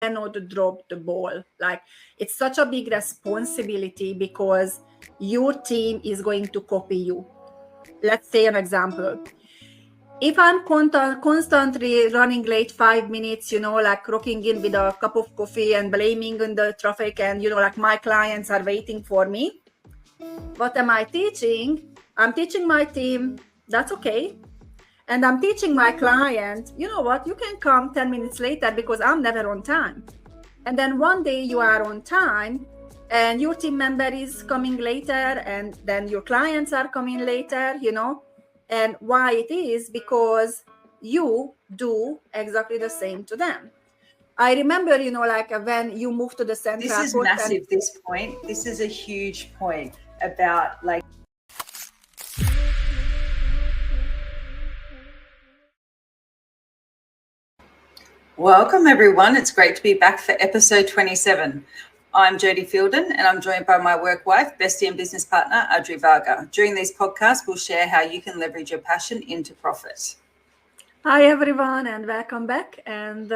cannot drop the ball. Like, it's such a big responsibility because your team is going to copy you. Let's say an example. If I'm constantly running late 5 minutes, like rocking in with a cup of coffee and blaming on the traffic, and, like my clients are waiting for me, what am I teaching? I'm teaching my team, that's okay. And I'm teaching my client, you know what, you can come 10 minutes later because I'm never on time. And then one day you are on time and your team member is coming later, and then your clients are coming later, and why it is because you do exactly the same to them. I remember, like when you moved to the Central This is massive, this point. This is a huge point about like. Welcome everyone. It's great to be back for episode 27. I'm Jodie Fielden and I'm joined by my work wife, bestie and business partner, Adri Varga. During these podcasts, we'll share how you can leverage your passion into profit. Hi everyone and welcome back. And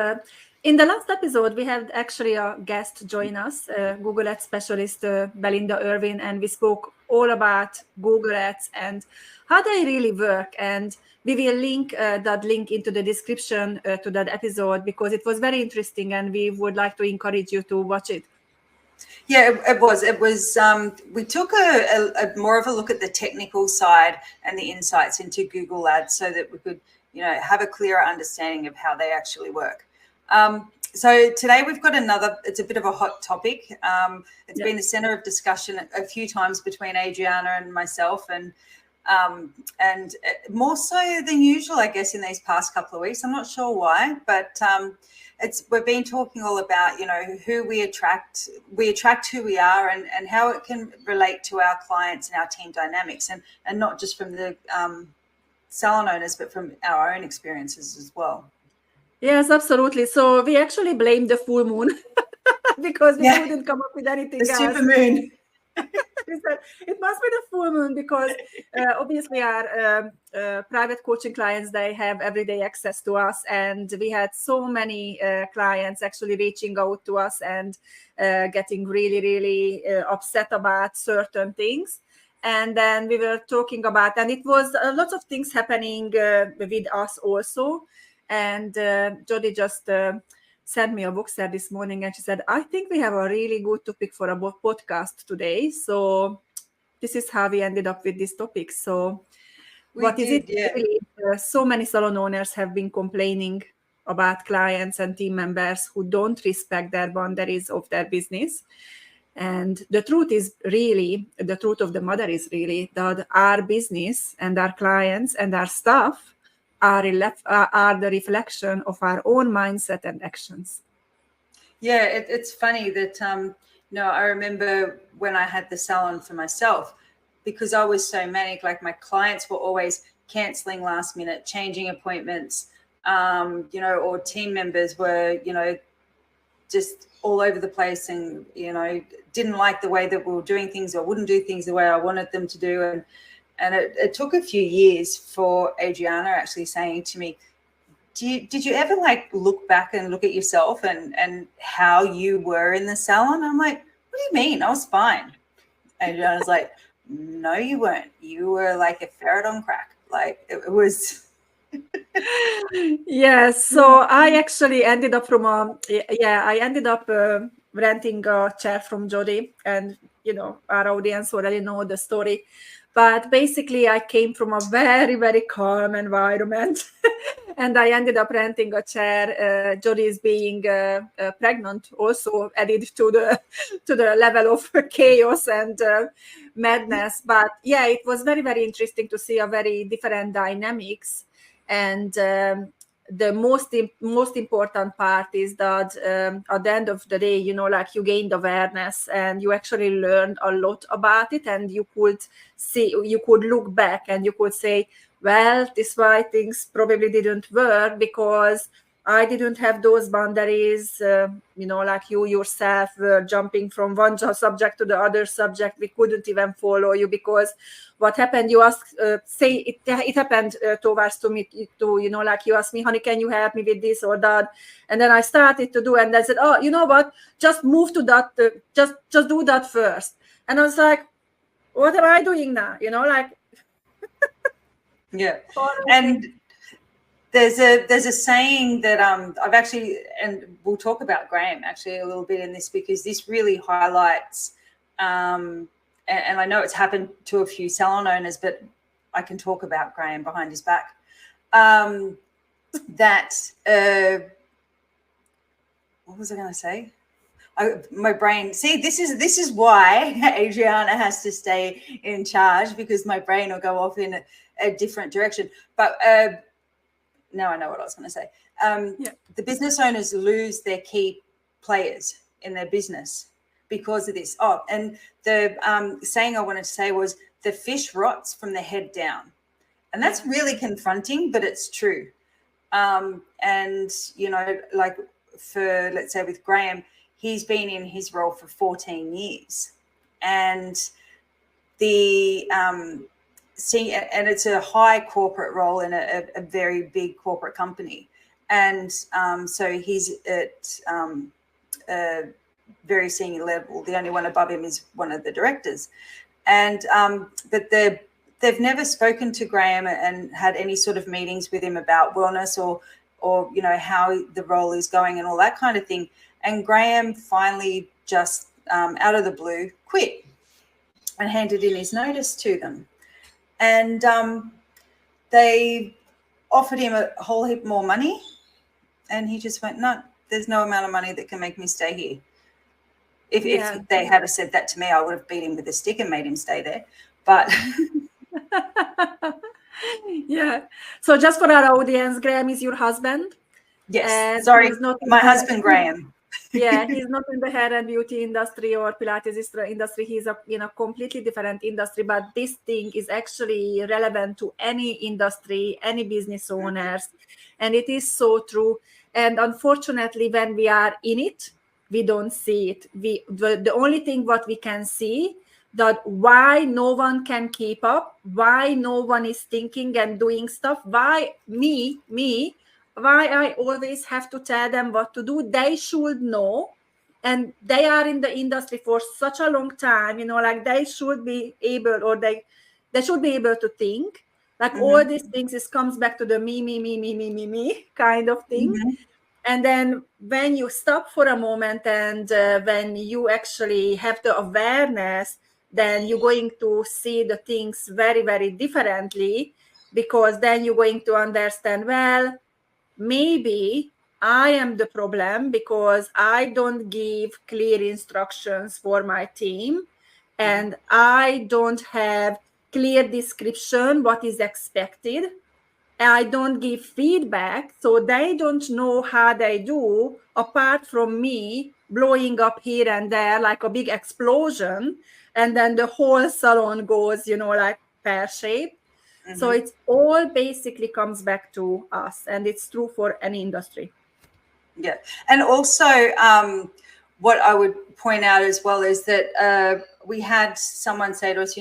in the last episode, we had actually a guest join us, Google Ads specialist Belinda Irwin, and we spoke all about Google Ads and how they really work. And we will link that link into the description to that episode because it was very interesting and we would like to encourage you to watch it. Yeah, it was. We took a more of a look at the technical side and the insights into Google Ads so that we could, have a clearer understanding of how they actually work. So today we've got it's a bit of a hot topic. It's been the center of discussion a few times between Adriana and myself, and more so than usual, I guess, in these past couple of weeks. I'm not sure why, but we've been talking all about, who we attract who we are and how it can relate to our clients and our team dynamics, and not just from the salon owners, but from our own experiences as well. Yes, absolutely. So we actually blame the full moon because we couldn't come up with anything else. The super moon. We said it must be the full moon because obviously our private coaching clients, they have everyday access to us, and we had so many clients actually reaching out to us and getting really, really upset about certain things. And then we were talking about, and it was lots of things happening with us also. And Jodie just sent me a boxer this morning and she said, I think we have a really good topic for a podcast today. So this is how we ended up with this topic. So really, so many salon owners have been complaining about clients and team members who don't respect their boundaries of their business. And the truth of the matter is really that our business and our clients and our staff are the reflection of our own mindset and actions. Yeah, it's funny that, I remember when I had the salon for myself, because I was so manic, like my clients were always cancelling last minute, changing appointments, or team members were, just all over the place and, didn't like the way that we were doing things or wouldn't do things the way I wanted them to do. And it took a few years for Adriana actually saying to me, did you ever look back and look at yourself and how you were in the salon? I'm like, what do you mean? I was fine. And Adriana's like, no, you weren't. You were like a ferret on crack. Like it was. Yes. So I actually ended up renting a chair from Jodie, and our audience already know the story. But basically, I came from a very, very calm environment, and I ended up renting a chair. Jodie is being pregnant also added to the level of chaos and madness. But yeah, it was very, very interesting to see a very different dynamics. And the most important part is that at the end of the day, you gained awareness and you actually learned a lot about it, and you could look back and you could say, well, this is why things probably didn't work, because I didn't have those boundaries, like you yourself were jumping from one subject to the other subject. We couldn't even follow you because what happened, you asked, it happened towards to me too, like you asked me, honey, can you help me with this or that? And then I started to do, and I said, oh, you know what, just move to that, just do that first. And I was like, what am I doing now? Yeah. And there's a saying that I've actually, and we'll talk about Graham actually a little bit in this, because this really highlights, and I know it's happened to a few salon owners, but I can talk about Graham behind his back. That what was I going to say? My brain. See, this is why Adriana has to stay in charge, because my brain will go off in a different direction. But now I know what I was going to say. The business owners lose their key players in their business because of this. Oh, and the saying I wanted to say was, the fish rots from the head down. And that's really confronting, but it's true. And, like for, let's say with Graham, he's been in his role for 14 years. And and it's a high corporate role in a very big corporate company. And so he's at a very senior level. The only one above him is one of the directors. And but they've never spoken to Graham and had any sort of meetings with him about wellness or how the role is going and all that kind of thing. And Graham finally just out of the blue quit and handed in his notice to them. And they offered him a whole heap more money. And he just went, no, there's no amount of money that can make me stay here. If they had said that to me, I would have beat him with a stick and made him stay there. But yeah. So just for our audience, Graham is your husband? Yes. Sorry, my husband, Graham. Yeah, he's not in the hair and beauty industry or Pilates industry. He's in a completely different industry. But this thing is actually relevant to any industry, any business owners. And it is so true. And unfortunately, when we are in it, we don't see it. The only thing what we can see, that why no one can keep up, why no one is thinking and doing stuff, why why I always have to tell them what to do. They should know, and they are in the industry for such a long time, like they should be able, or they should be able to think. Like all these things, comes back to the me kind of thing. And then when you stop for a moment and when you actually have the awareness, then you're going to see the things very, very differently, because then you're going to understand, well, maybe I am the problem because I don't give clear instructions for my team, and I don't have clear description what is expected. I don't give feedback, so they don't know how they do, apart from me blowing up here and there like a big explosion, and then the whole salon goes, like pear-shaped. So it's all basically comes back to us, and it's true for any industry. Yeah. And also what I would point out as well is that we had someone say to us,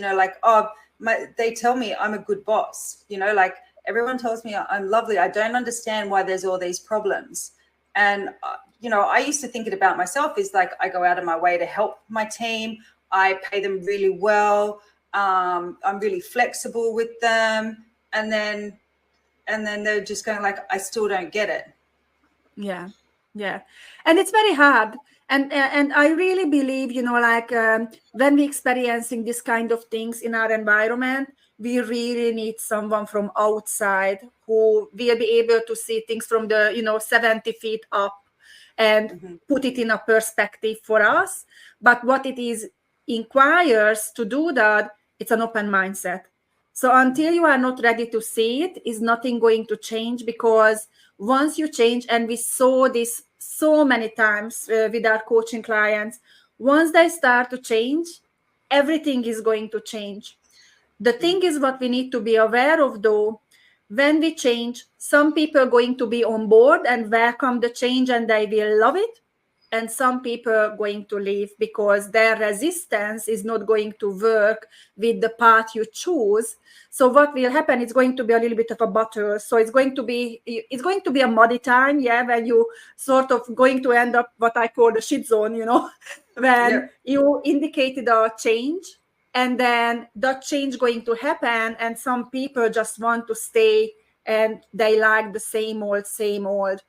they tell me I'm a good boss, like everyone tells me I'm lovely. I don't understand why there's all these problems. And, I used to think it about myself is like, I go out of my way to help my team. I pay them really well. I'm really flexible with them. And then they're just going like, I still don't get it. Yeah. Yeah. And it's very hard. And I really believe, when we're experiencing this kind of things in our environment, we really need someone from outside who will be able to see things from the, 70 feet up and put it in a perspective for us. But what it is requires to do that, it's an open mindset. So until you are not ready to see it, is nothing going to change, because once you change, and we saw this so many times with our coaching clients, once they start to change, everything is going to change. The thing is, what we need to be aware of though, when we change, some people are going to be on board and welcome the change and they will love it. And some people are going to leave because their resistance is not going to work with the path you choose. So what will happen, it's going to be a little bit of a battle. So it's going to be a muddy time, when you sort of going to end up what I call the shit zone, when you indicated a change and then that change going to happen and some people just want to stay and they like the same old.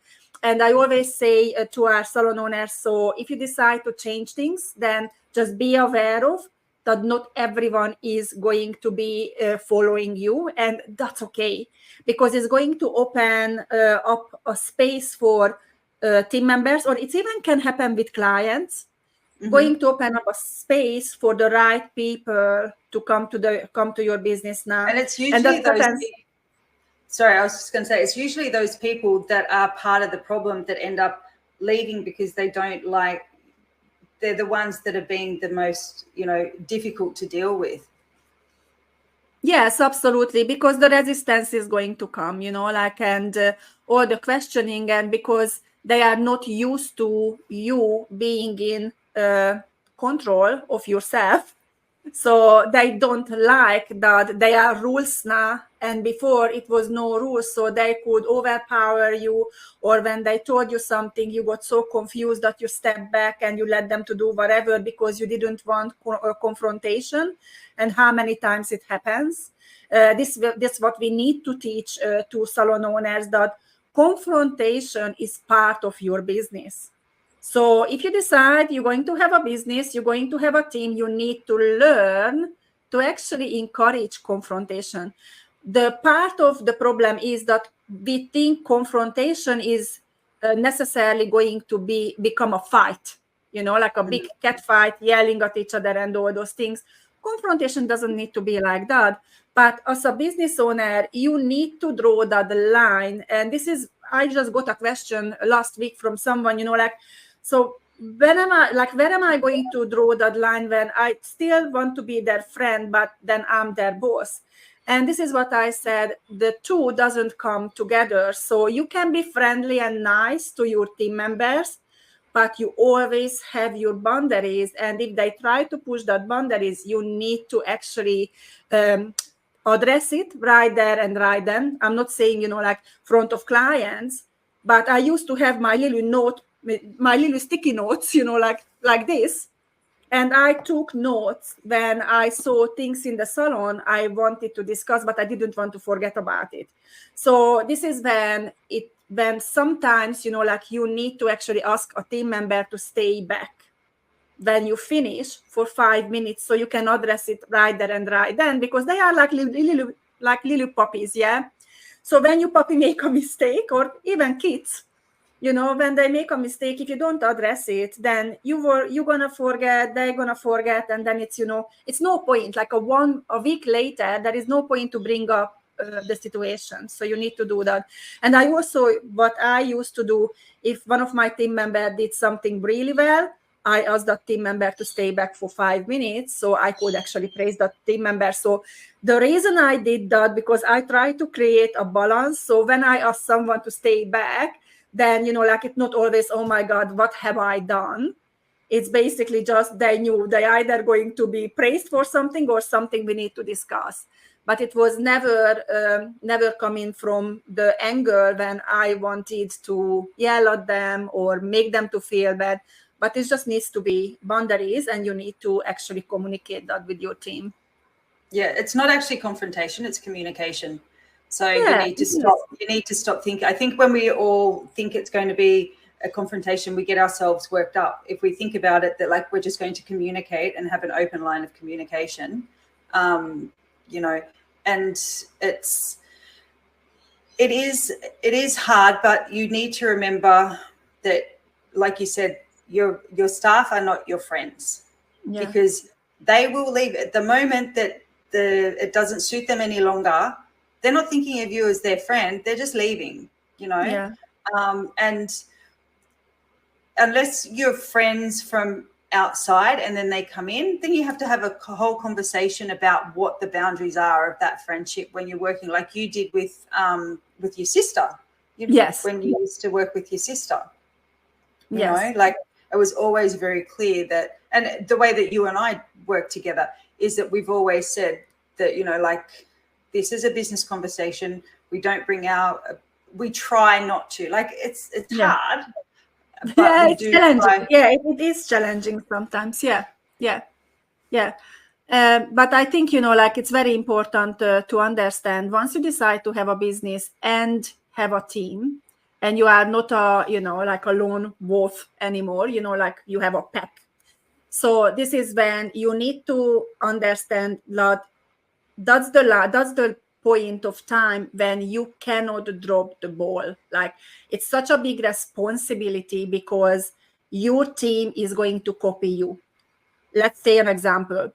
And I always say to our salon owners, so if you decide to change things, then just be aware of that not everyone is going to be following you. And that's okay, because it's going to open up a space for team members, or it even can happen with clients, going to open up a space for the right people to come to your business now. And it's usually Sorry, I was just going to say, it's usually those people that are part of the problem that end up leaving because they don't like, they're the ones that are being the most, difficult to deal with. Yes, absolutely, because the resistance is going to come, and all the questioning, and because they are not used to you being in control of yourself. So they don't like that there are rules now, and before it was no rules, so they could overpower you, or when they told you something, you got so confused that you stepped back and you let them to do whatever because you didn't want confrontation. And how many times it happens. This what we need to teach to salon owners, that confrontation is part of your business. So if you decide you're going to have a business, you're going to have a team, you need to learn to actually encourage confrontation. The part of the problem is that we think confrontation is necessarily going to become a fight, like a big cat fight, yelling at each other and all those things. Confrontation doesn't need to be like that. But as a business owner, you need to draw that line. And I just got a question last week from someone, so where am I going to draw that line when I still want to be their friend, but then I'm their boss? And this is what I said, the two doesn't come together. So you can be friendly and nice to your team members, but you always have your boundaries. And if they try to push that boundaries, you need to actually address it right there and right then. I'm not saying, front of clients, but I used to have my little sticky notes, like this. And I took notes when I saw things in the salon I wanted to discuss, but I didn't want to forget about it. So this is when sometimes, you need to actually ask a team member to stay back when you finish for 5 minutes, so you can address it right there and right then, because they are like little puppies, So when your puppy make a mistake, or even kids, when they make a mistake, if you don't address it, then you're gonna forget, they're gonna forget, and then it's no point. Like a week later, there is no point to bring up the situation. So you need to do that. And what I used to do, if one of my team members did something really well, I asked that team member to stay back for 5 minutes so I could actually praise that team member. So the reason I did that, because I try to create a balance. So when I ask someone to stay back, then, it's not always, oh my God, what have I done? It's basically just they knew they either going to be praised for something or something we need to discuss. But it was never coming from the anger when I wanted to yell at them or make them to feel bad. But it just needs to be boundaries, and you need to actually communicate that with your team. Yeah, it's not actually confrontation, it's communication. So you need to stop thinking. I think when we all think it's going to be a confrontation, we get ourselves worked up. If we think about it, that like we're just going to communicate and have an open line of communication, and it is hard, but you need to remember that, like you said, your staff are not your friends, because they will leave at the moment that it doesn't suit them any longer. They're not thinking of you as their friend. They're just leaving, and unless you're friends from outside and then they come in, then you have to have a whole conversation about what the boundaries are of that friendship when you're working, like you did with your sister. Yes. When you used to work with your sister, you Yes. know, like it was always very clear that, and the way that you and I work together is that we've always said that, you know, like this is a business conversation. We don't bring out, we try not to, like it's Yeah. hard. But Yeah, we it's do challenging. try. Yeah, it is challenging sometimes. Yeah. But I think, you know, like it's very important to understand once you decide to have a business and have a team, and you are not a, you know, like a lone wolf anymore, you know, like you have a pack. So this is when you need to understand that that's the point of time when you cannot drop the ball. Like it's such a big responsibility because your team is going to copy you. Let's say an example.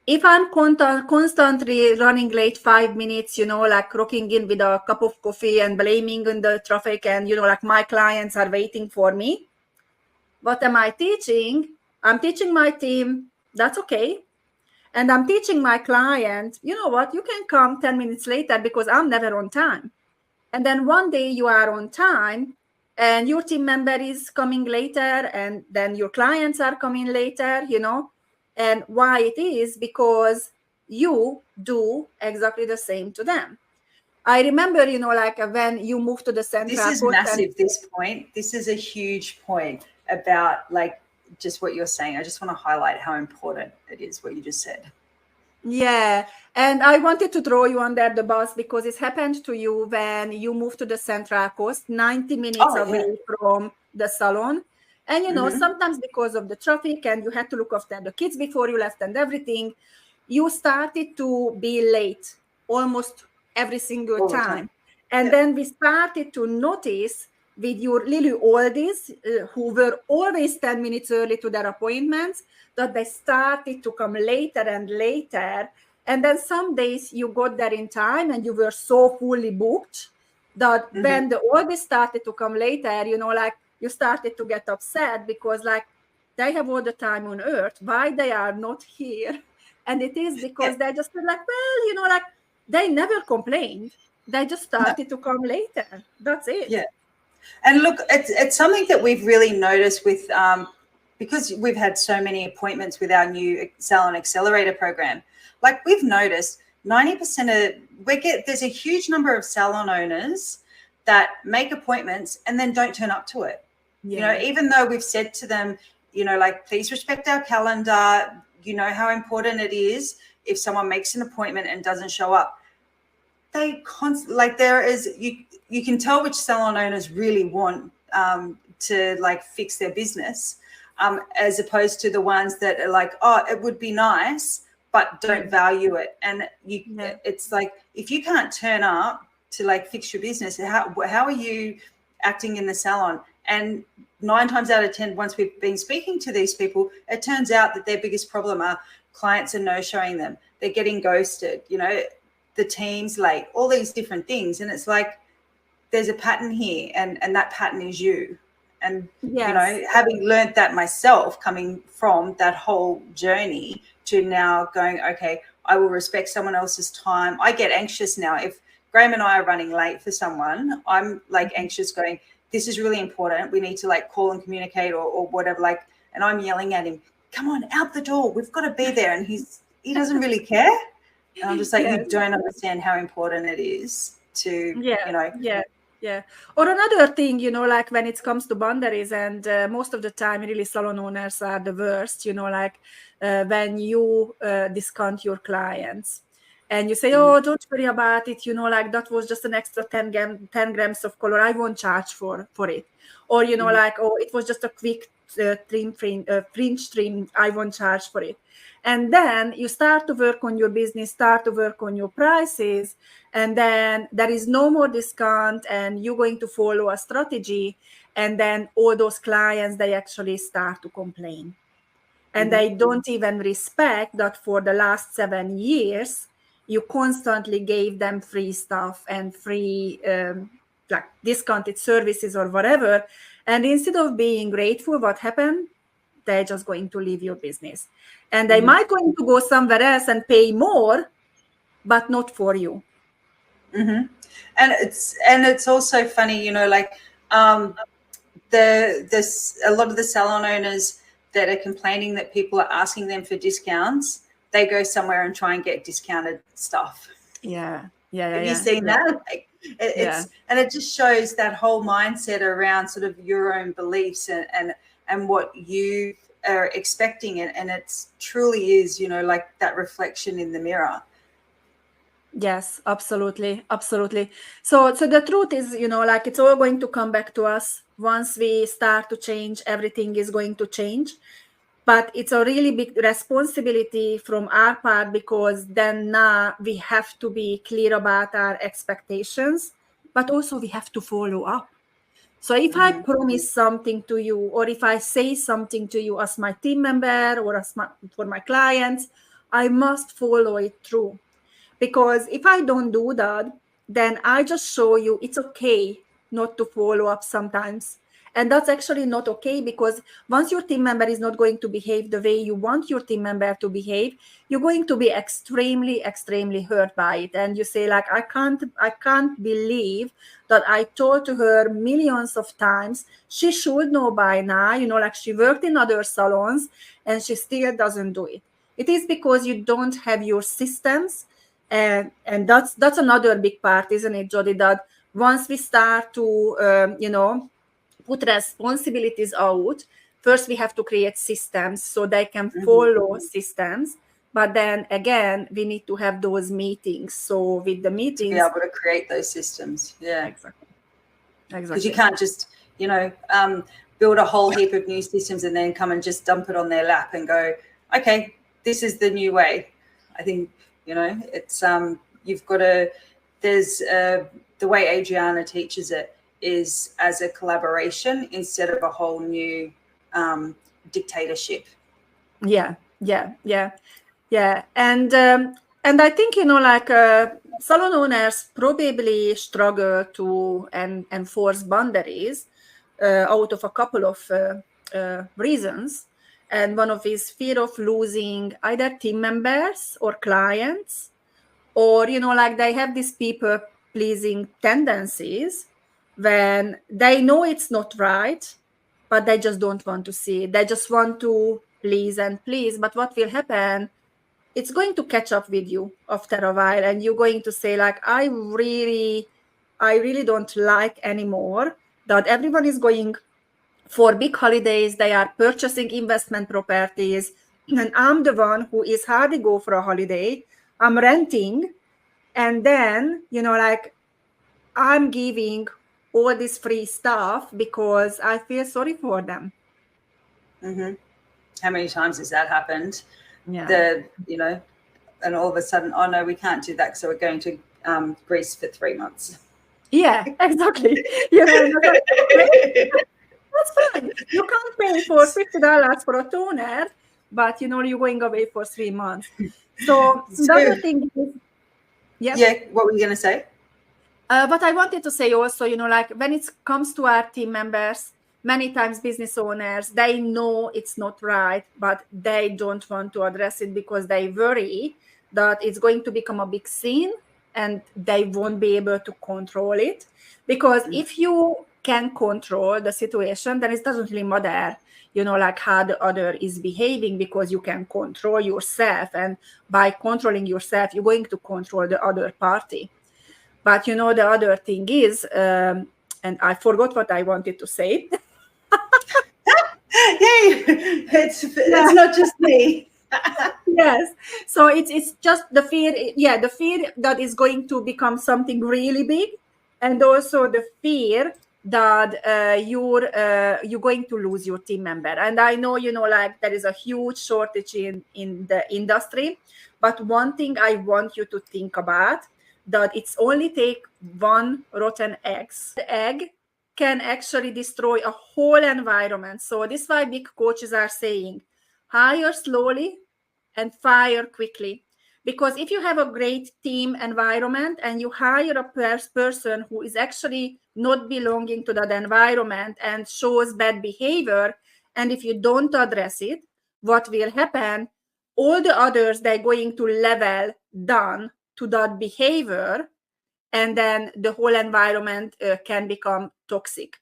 If I'm constantly running late 5 minutes, you know, like rocking in with a cup of coffee and blaming in the traffic, and, you know, like my clients are waiting for me, what am I teaching? I'm teaching my team, that's okay. And I'm teaching my client, you know what, you can come 10 minutes later because I'm never on time. And then one day you are on time and your team member is coming later, and then your clients are coming later, you know. And why it is? Because you do exactly the same to them. I remember, you know, like when you moved to the This Central is Coast. massive, this point. This is a huge point about like just what you're saying. I just want to highlight how important it is what you just said. Yeah, and I wanted to throw you under the bus because it happened to you when you moved to the Central Coast, 90 minutes away from the Salon. And, you know, sometimes because of the traffic and you had to look after the kids before you left and everything, you started to be late almost every single All the time. time. And then we started to notice with your little oldies who were always 10 minutes early to their appointments, that they started to come later and later. And then some days you got there in time and you were so fully booked that when the oldest started to come later, you know, like you started to get upset because like they have all the time on earth, why they are not here? And it is because they just feel like, well, you know, like they never complained. They just started to come later. That's it. Yeah. And look, it's something that we've really noticed with because we've had so many appointments with our new Salon Accelerator program. Like we've noticed 90% of there's a huge number of salon owners that make appointments and then don't turn up to it. Yeah. You know, even though we've said to them, you know, like please respect our calendar, you know how important it is if someone makes an appointment and doesn't show up. You can tell which salon owners really want to like fix their business, as opposed to the ones that are like, oh, it would be nice, but don't value it. And it's like, if you can't turn up to like fix your business, how are you acting in the salon? And 9 times out of 10, once we've been speaking to these people, it turns out that their biggest problem are clients are no-showing them. They're getting ghosted, you know, the team's late, all these different things. And it's like, there's a pattern here, and that pattern is you. And, you know, having learned that myself, coming from that whole journey to now going, okay, I will respect someone else's time. I get anxious now. If Graham and I are running late for someone, I'm like anxious going, this is really important. We need to like call and communicate or whatever. Like, and I'm yelling at him, come on, out the door. We've got to be there. And he doesn't really care. And I'm just like, you don't understand how important it is to, you know. Yeah. Or another thing, you know, like when it comes to boundaries, and most of the time, really, salon owners are the worst, you know, like when you discount your clients and you say, oh, don't worry about it, you know, like that was just an extra 10 grams of color. I won't charge for it. Or, you know, like, oh, it was just a quick fringe trim. I won't charge for it. And then you start to work on your business, start to work on your prices, and then there is no more discount and you're going to follow a strategy. And then all those clients, they actually start to complain. And they don't even respect that for the last 7 years, you constantly gave them free stuff and free like discounted services or whatever. And instead of being grateful, what happened? they're just going to leave your business. And they might going to go somewhere else and pay more, but not for you. And it's also funny, you know, like there's a lot of the salon owners that are complaining that people are asking them for discounts. They go somewhere and try and get discounted stuff. Yeah. Have you seen that? Like, and it just shows that whole mindset around sort of your own beliefs and what you are expecting, and it's truly is, you know, like that reflection in the mirror. Yes, absolutely. So the truth is, you know, like it's all going to come back to us. Once we start to change, everything is going to change. But it's a really big responsibility from our part, because then now we have to be clear about our expectations, but also we have to follow up. So if I promise something to you, or if I say something to you as my team member or for my clients, I must follow it through. Because if I don't do that, then I just show you it's okay not to follow up sometimes. And that's actually not okay, because once your team member is not going to behave the way you want your team member to behave, you're going to be extremely, extremely hurt by it. And you say, like, I can't believe that I told to her millions of times, she should know by now, you know, like she worked in other salons and she still doesn't do it. It is because you don't have your systems. And that's another big part, isn't it, Jodie, that once we start to, you know, put responsibilities out, first we have to create systems so they can follow systems. But then again, we need to have those meetings. So with the meetings, to be able to create those systems. Yeah, exactly. Because you can't just, you know, build a whole heap of new systems and then come and just dump it on their lap and go, okay, this is the new way. I think, you know, it's you've got to, there's the way Adriana teaches it is as a collaboration instead of a whole new dictatorship. Yeah. And I think, you know, like salon owners probably struggle to enforce boundaries out of a couple of reasons. And one of is fear of losing either team members or clients, or, you know, like they have these people pleasing tendencies when they know it's not right, but they just don't want to see it. They just want to please and please. But what will happen? It's going to catch up with you after a while, and you're going to say, like, I really don't like anymore that everyone is going for big holidays. They are purchasing investment properties, and I'm the one who is hardly go for a holiday. I'm renting, and then, you know, like I'm giving all this free stuff because I feel sorry for them. How many times has that happened? Yeah. You know, and all of a sudden, oh no, we can't do that, so we're going to Greece for 3 months. Yeah, exactly. You know, that's fine. You can't pay for $50 for a toner, but, you know, you're going away for 3 months. So the other thing is, what were you going to say? But I wanted to say also, you know, like when it comes to our team members, many times business owners, they know it's not right, but they don't want to address it because they worry that it's going to become a big scene and they won't be able to control it. Because if you can control the situation, then it doesn't really matter, you know, like how the other is behaving, because you can control yourself. And by controlling yourself, you're going to control the other party. But, you know, the other thing is, and I forgot what I wanted to say. It's not just me. Yes. So it's just the fear. Yeah, the fear that is going to become something really big, and also the fear that you're going to lose your team member. And I know, you know, like there is a huge shortage in the industry. But one thing I want you to think about, that it's only take one rotten egg. The egg can actually destroy a whole environment. So this is why big coaches are saying, hire slowly and fire quickly. Because if you have a great team environment and you hire a person who is actually not belonging to that environment and shows bad behavior, And if you don't address it, what will happen? All the others, they're going to level down to that behavior, and then the whole environment can become toxic.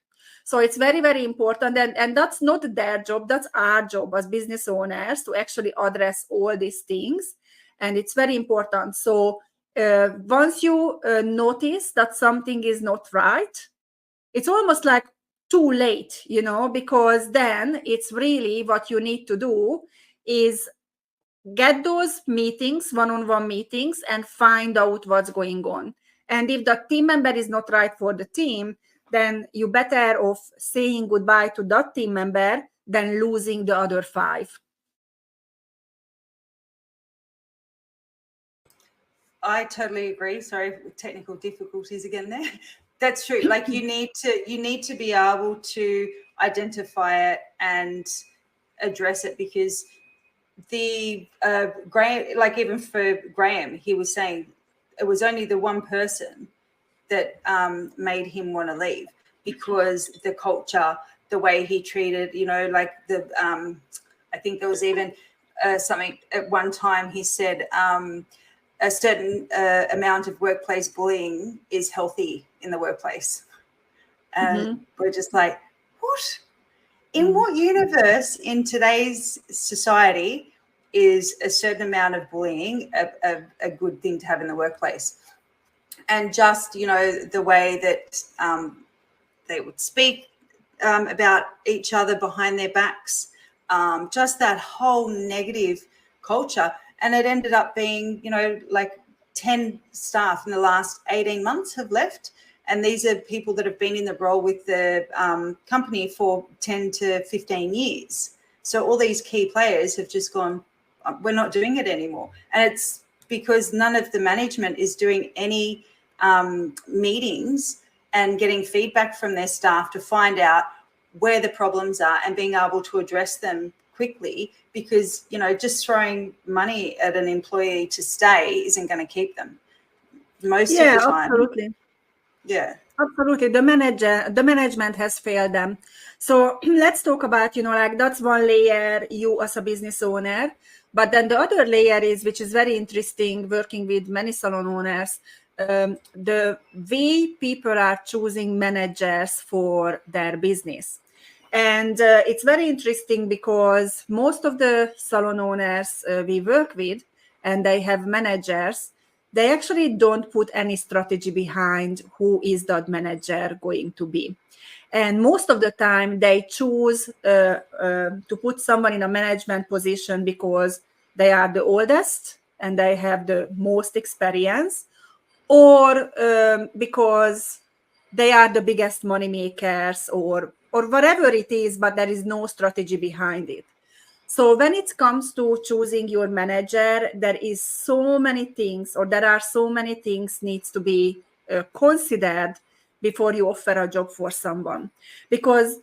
So it's very, very important. And that's not their job. That's our job as business owners to actually address all these things. And it's very important. So once you notice that something is not right, it's almost like too late, because then it's really what you need to do is get those meetings, one-on-one meetings, and find out what's going on. And if the team member is not right for the team, then you're better off saying goodbye to that team member than losing the other 5. I totally agree. Sorry, technical difficulties again there. That's true. Like you need to be able to identify it and address it, because the Graham, like even for Graham, he was saying it was only the one person that made him want to leave, because the culture, the way he treated, like the I think there was even something at one time he said a certain amount of workplace bullying is healthy in the workplace. And we're just like, what? In what universe in today's society is a certain amount of bullying a good thing to have in the workplace? And just, the way that they would speak about each other behind their backs, just that whole negative culture. And it ended up being, like 10 staff in the last 18 months have left. And these are people that have been in the role with the company for 10 to 15 years. So all these key players have just gone, we're not doing it anymore. And it's because none of the management is doing any meetings and getting feedback from their staff to find out where the problems are and being able to address them quickly, because, just throwing money at an employee to stay isn't going to keep them most of the time. Absolutely. Yeah, absolutely. The management has failed them. So let's talk about, like that's one layer, you as a business owner. But then the other layer is, which is very interesting, working with many salon owners, the way people are choosing managers for their business. And it's very interesting because most of the salon owners we work with, and they have managers, they actually don't put any strategy behind who is that manager going to be. And most of the time they choose to put someone in a management position because they are the oldest and they have the most experience, or because they are the biggest money makers, or whatever it is, but there is no strategy behind it. So when it comes to choosing your manager, there are so many things needs to be considered before you offer a job for someone. Because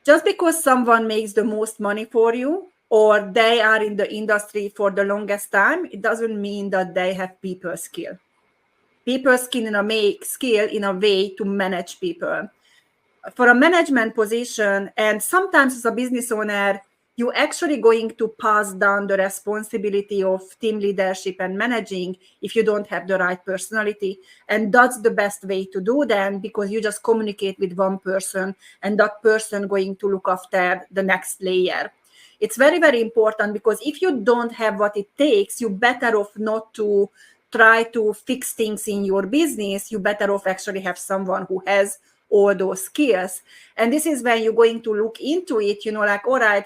just because someone makes the most money for you, or they are in the industry for the longest time, it doesn't mean that they have people skill. People skill in a way to manage people. For a management position, and sometimes as a business owner, you're actually going to pass down the responsibility of team leadership and managing if you don't have the right personality. And that's the best way to do then, because you just communicate with one person and that person going to look after the next layer. It's very, very important, because if you don't have what it takes, you're better off not to try to fix things in your business. You better off actually have someone who has all those skills. And this is when you're going to look into it, like, all right,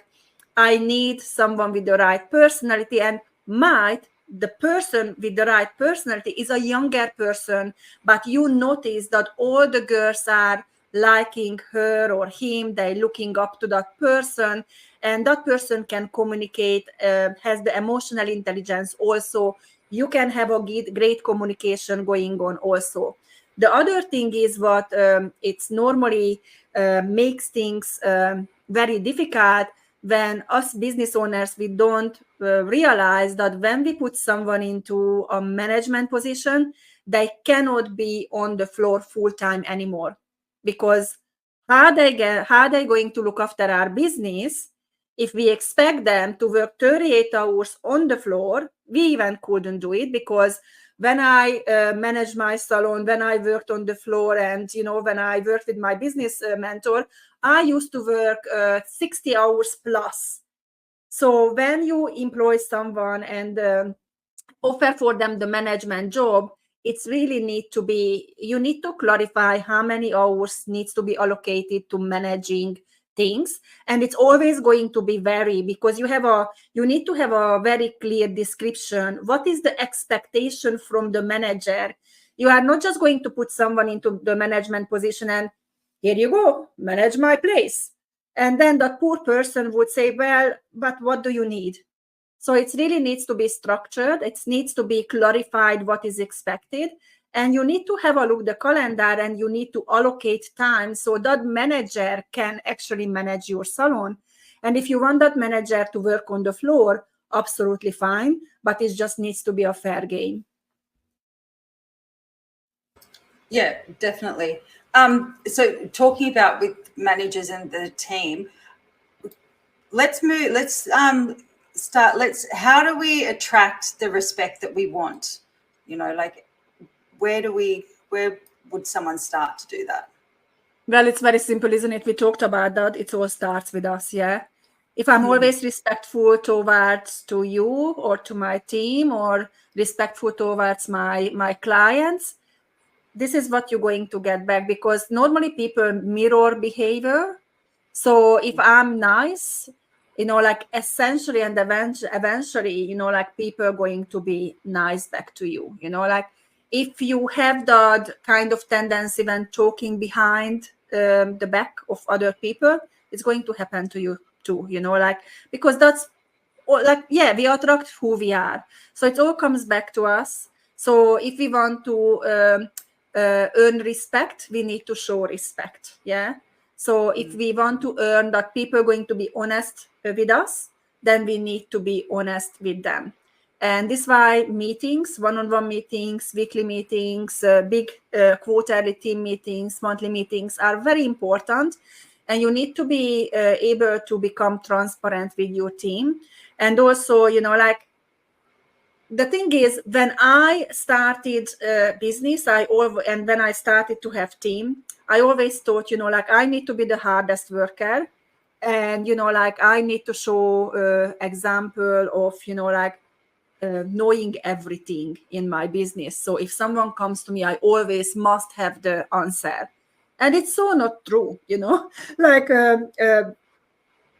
I need someone with the right personality, and the person with the right personality is a younger person, but you notice that all the girls are liking her or him, they're looking up to that person, and that person can communicate, has the emotional intelligence also. You can have a great communication going on also. The other thing is what it's normally makes things very difficult when us business owners, we don't realize that when we put someone into a management position, they cannot be on the floor full time anymore, because how they going to look after our business if we expect them to work 38 hours on the floor. We even couldn't do it, because when I managed my salon, when I worked on the floor, and when I worked with my business mentor, I used to work 60 hours plus. So when you employ someone and offer for them the management job, it's really you need to clarify how many hours needs to be allocated to managing things. And it's always going to be vary, because you need to have a very clear description. What is the expectation from the manager? You are not just going to put someone into the management position and here you go, manage my place. And then that poor person would say, well, but what do you need? So it really needs to be structured. It needs to be clarified what is expected. And you need to have a look at the calendar, and you need to allocate time so that manager can actually manage your salon. And if you want that manager to work on the floor, absolutely fine, but it just needs to be a fair game. Yeah, definitely. So talking about with managers and the team, let's start. How do we attract the respect that we want? Like where would someone start to do that? Well, it's very simple, isn't it? We talked about that. It all starts with us, yeah? If I'm always respectful to you or to my team, or respectful towards my clients, this is what you're going to get back, because normally people mirror behavior. So if I'm nice, like essentially and eventually, like people are going to be nice back to you. Like if you have that kind of tendency when talking behind the back of other people, it's going to happen to you too, like, because that's like, yeah, we attract who we are. So it all comes back to us. So if we want to earn respect, we need to show respect. Yeah. So if we want to earn that people are going to be honest with us, then we need to be honest with them. And this is why meetings, one-on-one meetings, weekly meetings, big quarterly team meetings, monthly meetings are very important. And you need to be able to become transparent with your team. And also, like, the thing is, when I started business, and when I started to have team, I always thought, like, I need to be the hardest worker. And, like, I need to show example of, like, knowing everything in my business. So if someone comes to me, I always must have the answer. And it's so not true, like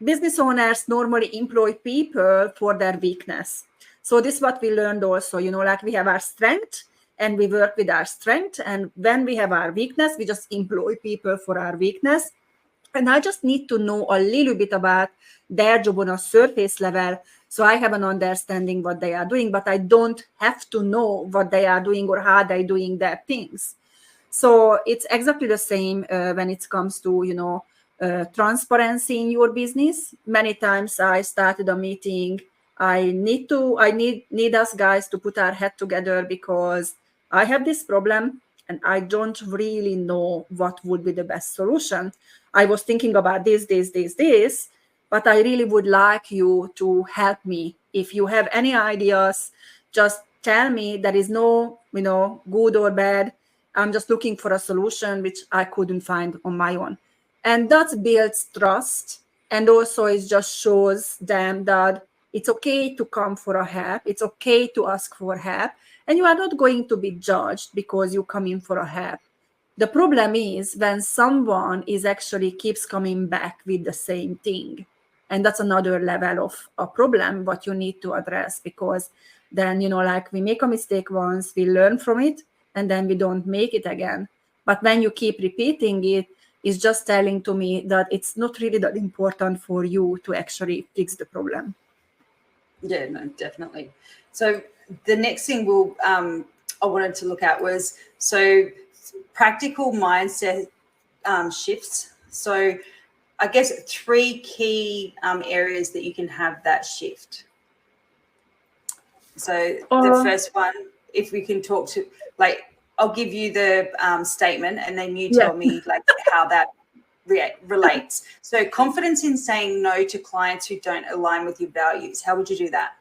business owners normally employ people for their weakness. So this is what we learned also, like we have our strength and we work with our strength. And when we have our weakness, we just employ people for our weakness. And I just need to know a little bit about their job on a surface level, so I have an understanding what they are doing, but I don't have to know what they are doing or how they're doing their things. So it's exactly the same when it comes to, transparency in your business. Many times I started a meeting. I need us guys to put our head together, because I have this problem and I don't really know what would be the best solution. I was thinking about this, but I really would like you to help me. If you have any ideas, just tell me. There is no, good or bad. I'm just looking for a solution which I couldn't find on my own. And that builds trust. And also it just shows them that it's okay to come for a help. It's okay to ask for help. And you are not going to be judged because you come in for a help. The problem is when someone is actually keeps coming back with the same thing. And that's another level of a problem what you need to address, because then, like, we make a mistake once, we learn from it, and then we don't make it again. But when you keep repeating it, it's just telling to me that it's not really that important for you to actually fix the problem. Yeah, no, definitely. So the next thing I wanted to look at was, so practical mindset shifts. So I guess 3 key areas that you can have that shift. So the first one, if we can talk to, like, I'll give you the statement and then you tell me like how that relates. So confidence in saying no to clients who don't align with your values. How would you do that?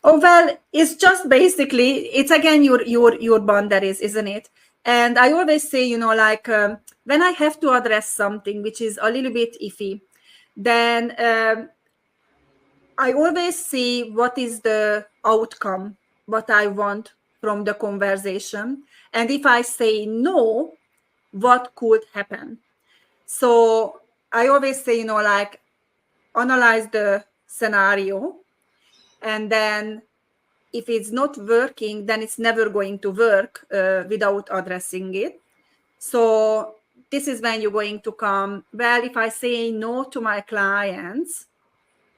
Oh, well, it's just basically, it's again your boundaries, isn't it? And I always say, like when I have to address something which is a little bit iffy, then I always see what is the outcome, what I want from the conversation. And if I say no, what could happen? So I always say, like analyze the scenario, and then if it's not working, then it's never going to work without addressing it. So this is when you're going to come, well, if I say no to my clients,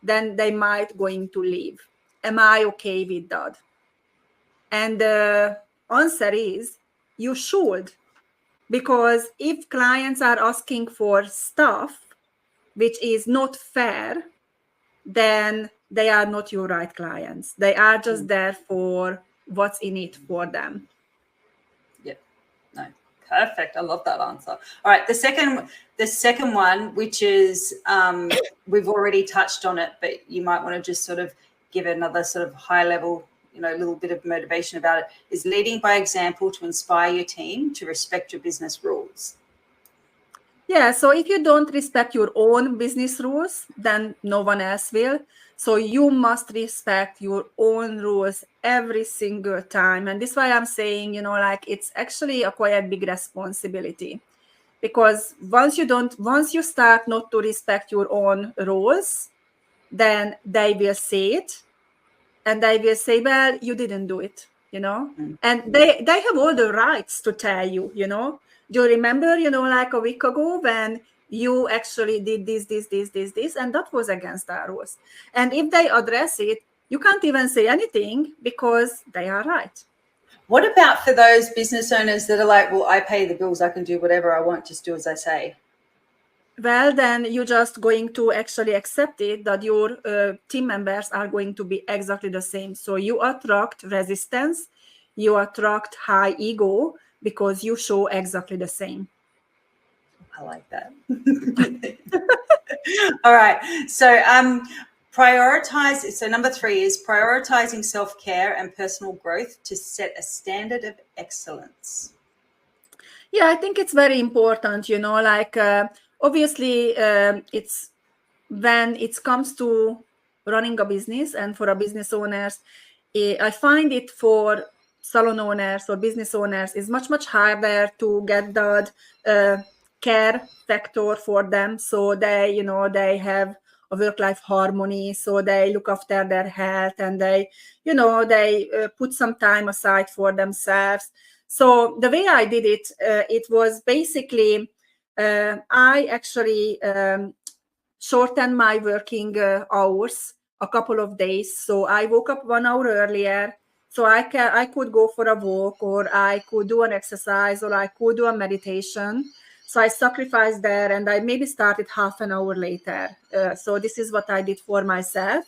then they might going to leave. Am I okay with that? And the answer is you should, because if clients are asking for stuff which is not fair, then they are not your right clients. They are just there for what's in it for them. Yep. No. Perfect. I love that answer. All right. The second one, which is we've already touched on it, but you might want to just sort of give another sort of high level, little bit of motivation about it, is leading by example to inspire your team to respect your business rules. Yeah, so if you don't respect your own business rules, then no one else will. So you must respect your own rules every single time. And this is why I'm saying, like it's actually a quite big responsibility. Because once you start not to respect your own rules, then they will say it. And they will say, well, you didn't do it, And they have all the rights to tell you, Do you remember, like a week ago when you actually did this, and that was against our rules. And if they address it, you can't even say anything because they are right. What about for those business owners that are like, well, I pay the bills, I can do whatever I want, just do as I say? Well, then you're just going to actually accept it that your team members are going to be exactly the same. So you attract resistance, you attract high ego because you show exactly the same. I like that. All right. So prioritize. So number 3 is prioritizing self-care and personal growth to set a standard of excellence. Yeah, I think it's very important, like obviously it's when it comes to running a business and for a business owners, I find it for salon owners or business owners is much harder to get that care factor for them. So they, they have a work-life harmony. So they look after their health and they, they put some time aside for themselves. So the way I did it, it was basically, I actually shortened my working hours a couple of days. So I woke up 1 hour earlier. So I could go for a walk, or I could do an exercise, or I could do a meditation. So I sacrificed there, and I maybe started half an hour later. So this is what I did for myself.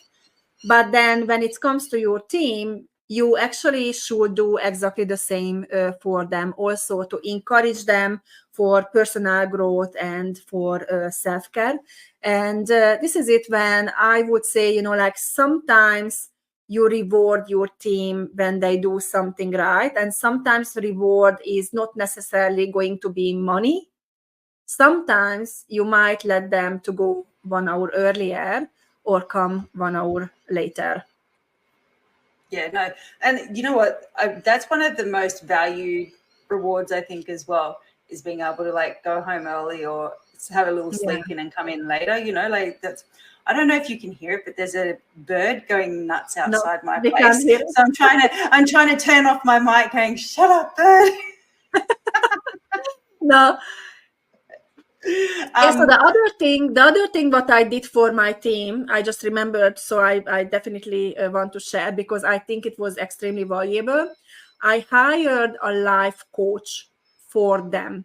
But then when it comes to your team, you actually should do exactly the same for them also, to encourage them for personal growth and for self-care. And this is it when I would say, like sometimes you reward your team when they do something right. And sometimes reward is not necessarily going to be money. Sometimes you might let them to go 1 hour earlier or come 1 hour later. Yeah, no. And you know what? That's one of the most valued rewards, I think, as well, is being able to like go home early or have a little sleep in and come in later. Like that's, I don't know if you can hear it, but there's a bird going nuts outside my place. Can't hear it. So I'm trying to turn off my mic going, shut up, bird. No. So the other thing what I did for my team, I just remembered, so I definitely want to share because I think it was extremely valuable. I hired a life coach for them.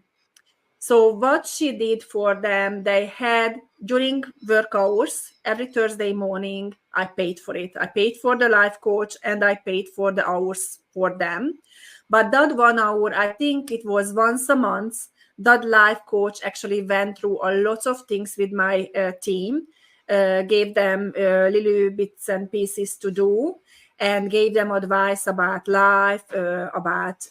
So what she did for them, they had during work hours, every Thursday morning, I paid for it. I paid for the life coach and I paid for the hours for them. But that 1 hour, I think it was once a month, that life coach actually went through a lot of things with my team, gave them little bits and pieces to do, and gave them advice about life, about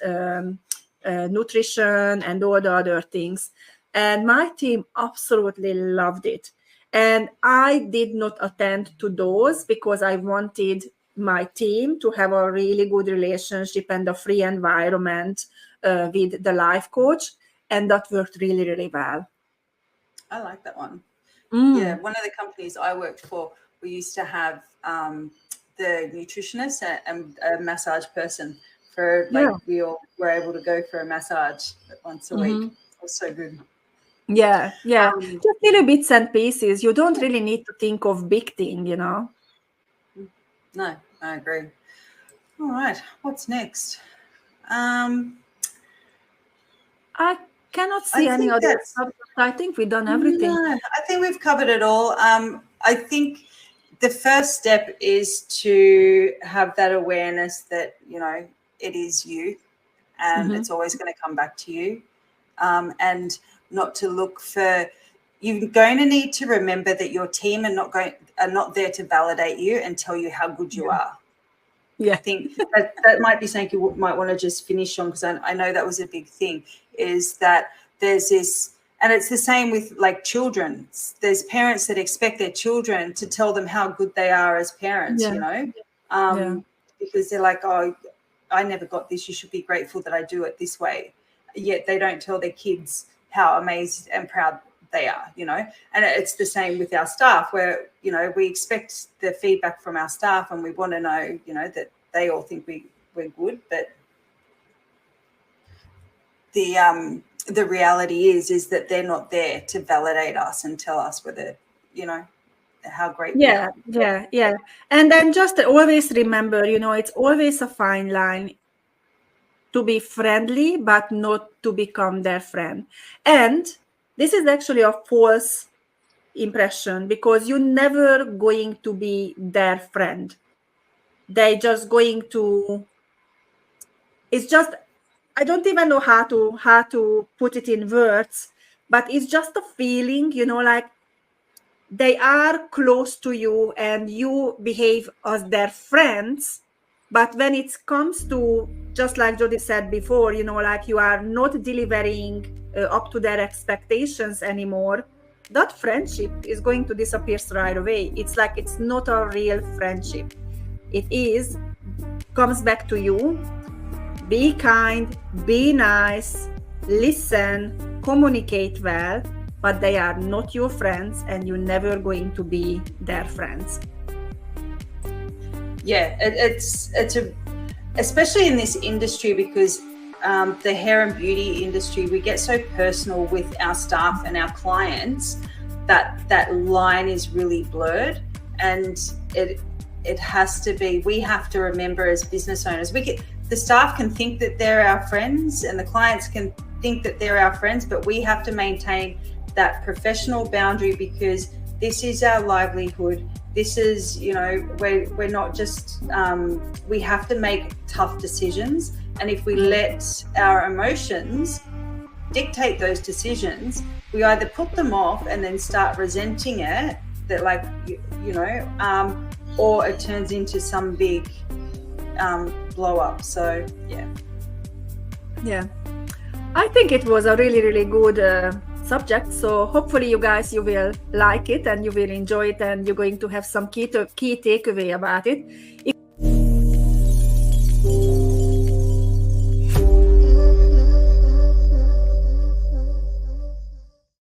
nutrition, and all the other things. And my team absolutely loved it. And I did not attend to those because I wanted my team to have a really good relationship and a free environment with the life coach. And that worked really, really well. I like that one. Yeah, one of the companies I worked for, we used to have the nutritionist and a massage person for we all were able to go for a massage once a week. It was so good. Yeah. Just little bits and pieces. You don't really need to think of big thing, No, I agree. All right, what's next? I cannot see any other subject. I think we've done everything. No, I think we've covered it all. I think the first step is to have that awareness that, it is you and it's always going to come back to you, and not to look for, you're going to need to remember that your team are not there to validate you and tell you how good you are. Yeah. I think that might be something you might want to just finish on, because I know that was a big thing, is that there's this, and it's the same with like children. There's parents that expect their children to tell them how good they are as parents, because they're like, oh, I never got this. You should be grateful that I do it this way. Yet they don't tell their kids how amazed and proud they are, and it's the same with our staff, where, we expect the feedback from our staff and we want to know, that they all think we're good. But the reality is that they're not there to validate us and tell us whether, how great we are. Yeah. And then just always remember, it's always a fine line to be friendly, but not to become their friend. And this is actually a false impression, because you're never going to be their friend. They're just going to, it's just, I don't even know how to put it in words, but it's just a feeling, like they are close to you and you behave as their friends. But when it comes to, just like Jodie said before, like you are not delivering up to their expectations anymore, that friendship is going to disappear right away. It's like it's not a real friendship. It comes back to you. Be kind, be nice, listen, communicate well, but they are not your friends and you're never going to be their friends. Yeah, it's especially in this industry, because the hair and beauty industry, we get so personal with our staff and our clients that line is really blurred, and it has to be, we have to remember as business owners, the staff can think that they're our friends and the clients can think that they're our friends, but we have to maintain that professional boundary, because this is our livelihood. This is, we're not just, we have to make tough decisions. And if we let our emotions dictate those decisions, we either put them off and then start resenting it, that like, or it turns into some big blow up. So, yeah. I think it was a really, really good subject. So hopefully you will like it and you will enjoy it, and you're going to have some key takeaway about it.